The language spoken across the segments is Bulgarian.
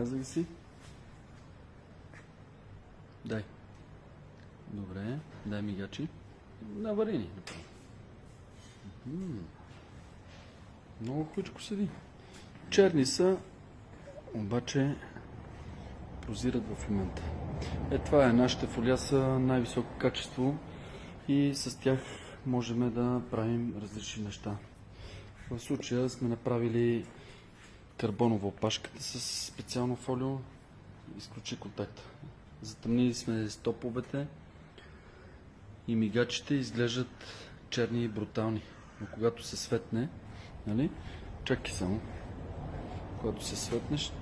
Казах си. Дай. Добре, дай мигачи. Наварени. Много хубавичко седи. Черни са, обаче прозират в момента. Това е, нашите фолия са най-високо качество и с тях можем да правим различни неща. В случая сме направили карбонова опашката с специално фолио, изключи контакта. Затъмнили сме стоповете и мигачите изглеждат черни и брутални. Но когато се светне, нали? Чакай само. Когато се светнеш,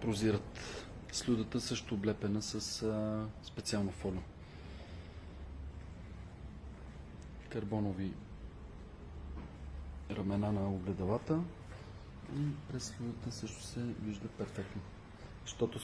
прозират. Слюдата също облепена с специално фолио. Карбонови рамена на огледалата и през слюдата също се вижда перфектно. Защото